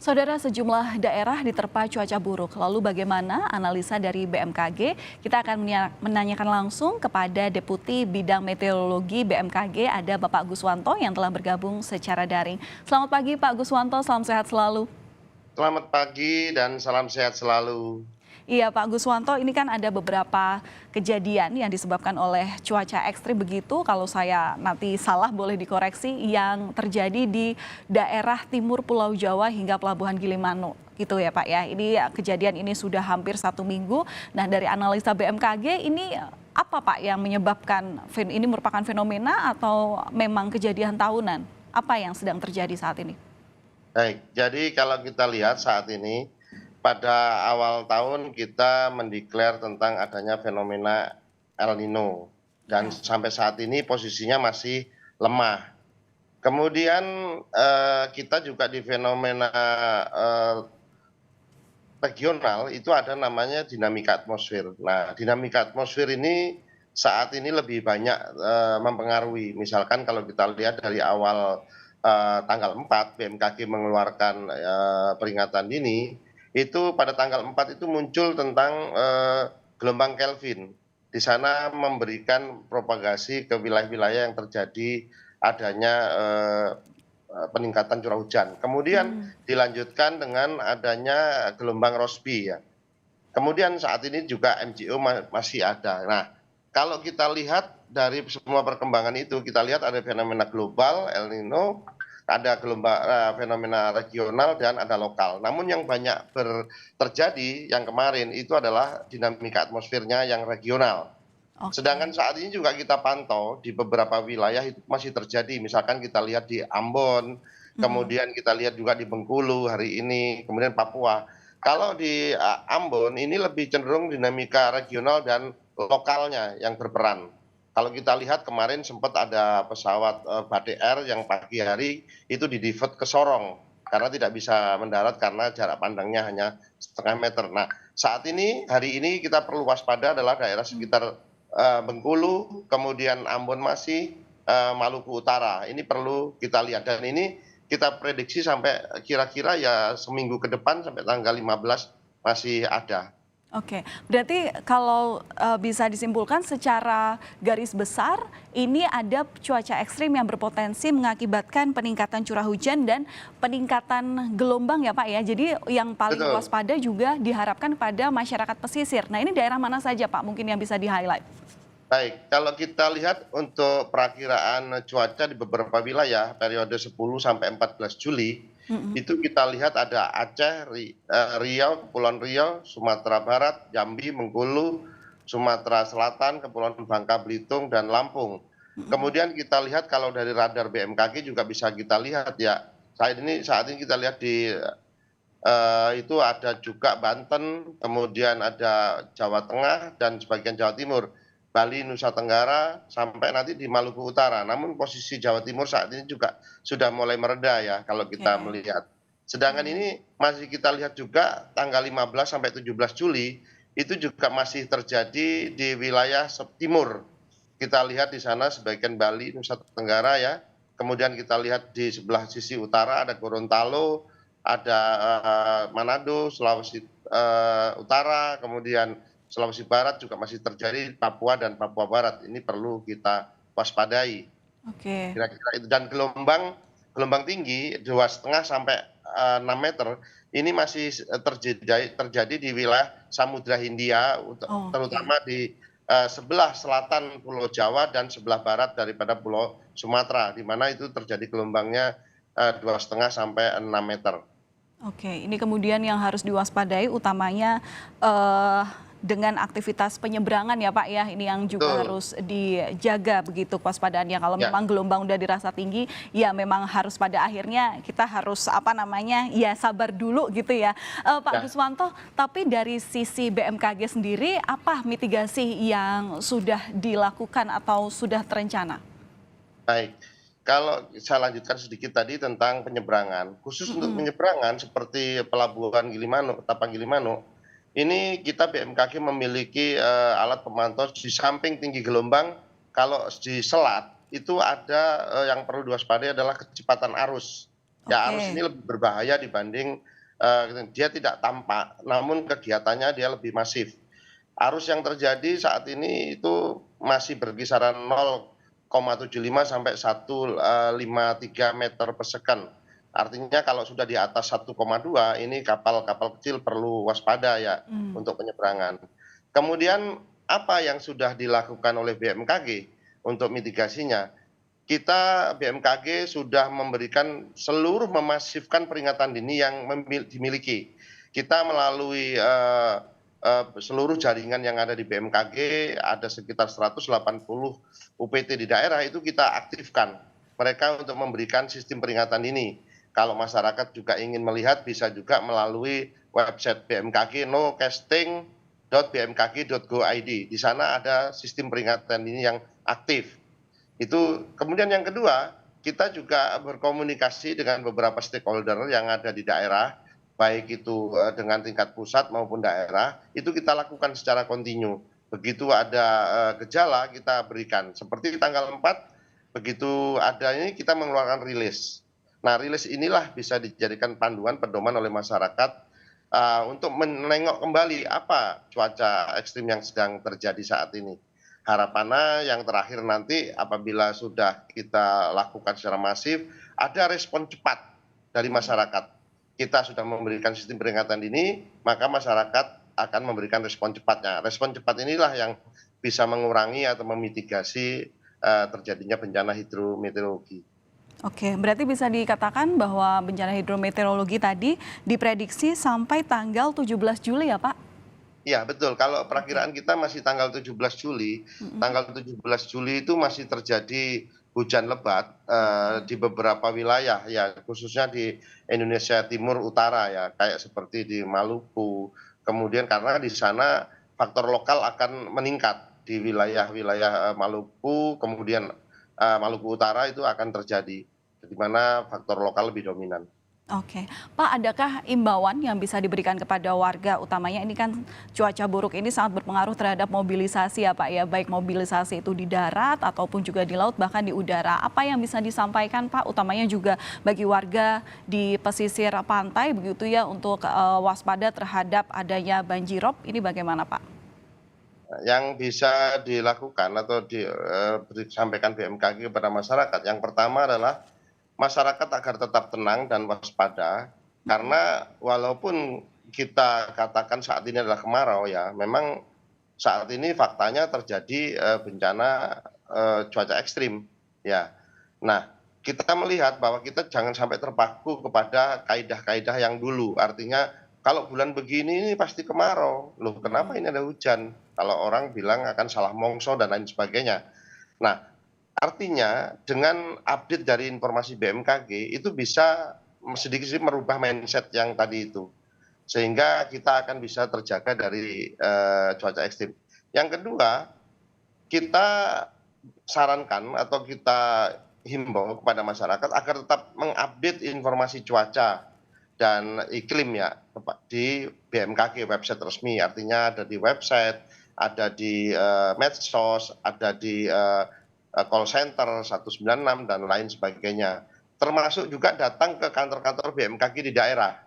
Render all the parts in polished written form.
Saudara, sejumlah daerah diterpa cuaca buruk. Lalu bagaimana analisa dari BMKG? Kita akan menanyakan langsung kepada Deputi Bidang Meteorologi BMKG, ada Bapak Guswanto yang telah bergabung secara daring. Selamat pagi Pak Guswanto, salam sehat selalu. Selamat pagi dan salam sehat selalu. Iya Pak Guswanto, ini kan ada beberapa kejadian yang disebabkan oleh cuaca ekstrim begitu, kalau saya nanti salah boleh dikoreksi, yang terjadi di daerah timur Pulau Jawa hingga Pelabuhan Gilimanuk gitu ya Pak ya. Ini kejadian ini sudah hampir 1 minggu. Nah, dari analisa BMKG ini apa Pak yang menyebabkan ini merupakan fenomena atau memang kejadian tahunan? Apa yang sedang terjadi saat ini? Baik, jadi kalau kita lihat saat ini, pada awal tahun kita mendeklar tentang adanya fenomena El Nino dan Ya. sampai saat ini posisinya masih lemah. Kemudian kita juga di fenomena eh, regional itu ada namanya dinamika atmosfer. Nah, dinamika atmosfer ini saat ini lebih banyak mempengaruhi. Misalkan kalau kita lihat dari awal tanggal 4 BMKG mengeluarkan peringatan dini, itu pada tanggal 4 itu muncul tentang gelombang Kelvin. Di sana memberikan propagasi ke wilayah-wilayah yang terjadi adanya peningkatan curah hujan. Kemudian Hmm. dilanjutkan dengan adanya gelombang Rossby ya. Kemudian saat ini juga MGO masih ada. Nah, kalau kita lihat dari semua perkembangan itu, kita lihat ada fenomena global El Nino, ada gelombang fenomena regional dan ada lokal. Namun yang banyak terjadi yang kemarin itu adalah dinamika atmosfernya yang regional. Sedangkan Oke. saat ini juga kita pantau di beberapa wilayah itu masih terjadi. Misalkan kita lihat di Ambon, Mm-mm. kemudian kita lihat juga di Bengkulu hari ini, kemudian Papua. Kalau di Ambon ini lebih cenderung dinamika regional dan lokalnya yang berperan. Kalau kita lihat kemarin sempat ada pesawat Batik Air yang pagi hari itu didivert ke Sorong karena tidak bisa mendarat karena jarak pandangnya hanya 0,5 meter. Nah, saat ini hari ini kita perlu waspada adalah daerah sekitar Bengkulu, kemudian Ambon masih, Maluku Utara. Ini perlu kita lihat dan ini kita prediksi sampai kira-kira ya seminggu ke depan sampai tanggal 15 masih ada. Oke, berarti kalau bisa disimpulkan secara garis besar, ini ada cuaca ekstrim yang berpotensi mengakibatkan peningkatan curah hujan dan peningkatan gelombang ya Pak ya. Jadi yang paling Betul. waspada juga diharapkan pada masyarakat pesisir. Nah, ini daerah mana saja Pak mungkin yang bisa di-highlight? Baik, kalau kita lihat untuk perakiraan cuaca di beberapa wilayah periode 10 sampai 14 Juli, Mhm. itu kita lihat ada Aceh, Riau, Kepulauan Riau, Sumatera Barat, Jambi, Bengkulu, Sumatera Selatan, Kepulauan Bangka Belitung, dan Lampung. Mhm. Kemudian kita lihat kalau dari radar BMKG juga bisa kita lihat ya, saat ini kita lihat di itu ada juga Banten, kemudian ada Jawa Tengah dan sebagian Jawa Timur, Bali, Nusa Tenggara, sampai nanti di Maluku Utara. Namun posisi Jawa Timur saat ini juga sudah mulai mereda ya kalau kita Oke. melihat. Sedangkan Hmm. ini masih kita lihat juga tanggal 15 sampai 17 Juli itu juga masih terjadi di wilayah timur. Kita lihat di sana sebagian Bali, Nusa Tenggara ya. Kemudian kita lihat di sebelah sisi utara ada Gorontalo, ada Manado, Sulawesi Utara, kemudian Sulawesi Barat juga masih terjadi, Papua dan Papua Barat. Ini perlu kita waspadai. Oke. Kira-kira itu dan gelombang tinggi 2,5 sampai 6 meter ini masih terjadi di wilayah Samudra Hindia, Oke. terutama di sebelah selatan Pulau Jawa dan sebelah barat daripada Pulau Sumatera, di mana itu terjadi gelombangnya 2,5 sampai 6 meter. Oke, ini kemudian yang harus diwaspadai utamanya eh, dengan aktivitas penyeberangan ya Pak ya, ini yang juga Betul, harus dijaga begitu kewaspadaannya. Kalau ya, memang gelombang udah dirasa tinggi, ya memang harus pada akhirnya kita harus apa namanya, ya sabar dulu gitu ya. Pak ya, Guswanto, tapi dari sisi BMKG sendiri, apa mitigasi yang sudah dilakukan atau sudah terencana? baik. Kalau saya lanjutkan sedikit tadi tentang penyeberangan, khusus untuk Mm-mm. penyeberangan seperti pelabuhan Gilimanuk, Tapang Gilimanuk, ini kita BMKG memiliki alat pemantau di samping tinggi gelombang, kalau di selat itu ada yang perlu diwaspadai adalah kecepatan arus. Ya arus Oke. ini lebih berbahaya dibanding dia tidak tampak, namun kegiatannya dia lebih masif. Arus yang terjadi saat ini itu masih berkisaran 0,75 sampai 1,53 meter per second. Artinya kalau sudah di atas 1,2 ini kapal-kapal kecil perlu waspada ya Mmm. untuk penyeberangan. Kemudian apa yang sudah dilakukan oleh BMKG untuk mitigasinya? Kita BMKG sudah memberikan memasifkan peringatan dini yang dimiliki. Kita melalui seluruh jaringan yang ada di BMKG, ada sekitar 180 UPT di daerah itu kita aktifkan mereka untuk memberikan sistem peringatan dini. Kalau masyarakat juga ingin melihat bisa juga melalui website BMKG nocasting.bmkg.go.id. Di sana ada sistem peringatan dini yang aktif. Itu kemudian yang kedua, kita juga berkomunikasi dengan beberapa stakeholder yang ada di daerah, baik itu dengan tingkat pusat maupun daerah, itu kita lakukan secara kontinu. Begitu ada gejala kita berikan. Seperti tanggal 4, begitu ada ini kita mengeluarkan rilis. Nah, rilis inilah bisa dijadikan panduan pedoman oleh masyarakat untuk menengok kembali apa cuaca ekstrim yang sedang terjadi saat ini. Harapannya yang terakhir nanti apabila sudah kita lakukan secara masif, ada respon cepat dari masyarakat. Kita sudah memberikan sistem peringatan dini, maka masyarakat akan memberikan respon cepatnya. Respon cepat inilah yang bisa mengurangi atau memitigasi terjadinya bencana hidrometeorologi. Oke, berarti bisa dikatakan bahwa bencana hidrometeorologi tadi diprediksi sampai tanggal 17 Juli ya, Pak? Iya betul, kalau Oke. perakiraan kita masih tanggal 17 Juli, Mhm. tanggal 17 Juli itu masih terjadi hujan lebat Oke. di beberapa wilayah ya, khususnya di Indonesia Timur Utara ya, kayak seperti di Maluku. Kemudian karena di sana faktor lokal akan meningkat di wilayah-wilayah Maluku, kemudian Maluku Utara itu akan terjadi, di mana faktor lokal lebih dominan. Oke, Pak, adakah imbauan yang bisa diberikan kepada warga, utamanya ini kan cuaca buruk ini sangat berpengaruh terhadap mobilisasi ya Pak ya, baik mobilisasi itu di darat ataupun juga di laut bahkan di udara. Apa yang bisa disampaikan Pak, utamanya juga bagi warga di pesisir pantai begitu ya untuk waspada terhadap adanya banjirop, ini bagaimana Pak? Yang bisa dilakukan atau disampaikan BMKG kepada masyarakat, yang pertama adalah masyarakat agar tetap tenang dan waspada, Mhm. karena walaupun kita katakan saat ini adalah kemarau ya, memang saat ini faktanya terjadi bencana cuaca ekstrim, ya. Nah, kita melihat bahwa kita jangan sampai terpaku kepada kaidah-kaidah yang dulu, artinya kalau bulan begini ini pasti kemarau, loh kenapa Mhm. ini ada hujan? Kalau orang bilang akan salah mongso dan lain sebagainya. Nah, artinya dengan update dari informasi BMKG itu bisa sedikit-sedikit merubah mindset yang tadi itu. Sehingga kita akan bisa terjaga dari cuaca ekstrim. Yang kedua, kita sarankan atau kita himbau kepada masyarakat agar tetap mengupdate informasi cuaca dan iklim ya di BMKG website resmi. Artinya ada di website, ada di medsos, ada di call center 196 dan lain sebagainya. Termasuk juga datang ke kantor-kantor BMKG di daerah.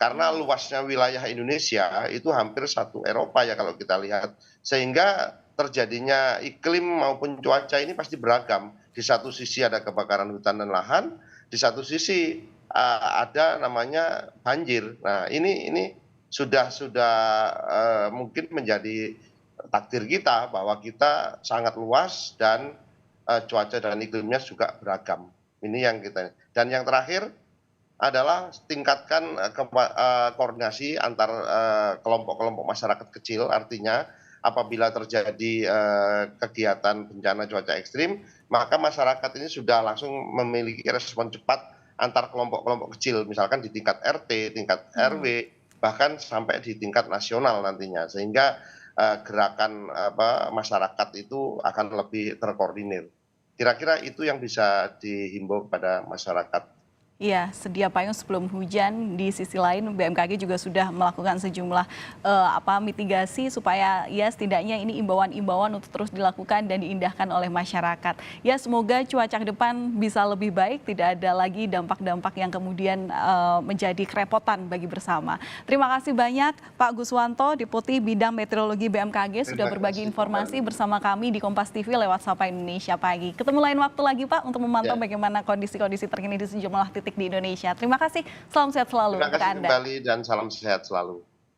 Karena Oh. luasnya wilayah Indonesia itu hampir satu Eropa ya kalau kita lihat. Sehingga terjadinya iklim maupun cuaca ini pasti beragam. Di satu sisi ada kebakaran hutan dan lahan, di satu sisi ada namanya banjir. Nah, ini sudah mungkin menjadi takdir kita bahwa kita sangat luas dan cuaca dan iklimnya juga beragam. Ini yang kita. Dan yang terakhir adalah tingkatkan koordinasi antar kelompok-kelompok masyarakat kecil, artinya apabila terjadi kegiatan bencana cuaca ekstrim, maka masyarakat ini sudah langsung memiliki respon cepat antar kelompok-kelompok kecil, misalkan di tingkat RT, tingkat Mhm. RW, bahkan sampai di tingkat nasional nantinya, sehingga gerakan masyarakat itu akan lebih terkoordinir. Kira-kira itu yang bisa dihimbau kepada masyarakat. Iya, sedia payung sebelum hujan. Di sisi lain BMKG juga sudah melakukan sejumlah mitigasi supaya ya setidaknya ini imbauan-imbauan untuk terus dilakukan dan diindahkan oleh masyarakat. Ya semoga cuaca ke depan bisa lebih baik, tidak ada lagi dampak-dampak yang kemudian menjadi kerepotan bagi bersama. Terima kasih banyak Pak Guswanto, Deputi Bidang Meteorologi BMKG sudah berbagi informasi bersama kami di Kompas TV lewat Sapa Indonesia Pagi. Ketemu lain waktu lagi Pak untuk memantau bagaimana kondisi-kondisi terkini di sejumlah titik di Indonesia. Terima kasih, salam sehat selalu Terima untuk kasih Anda. kembali dan salam sehat selalu.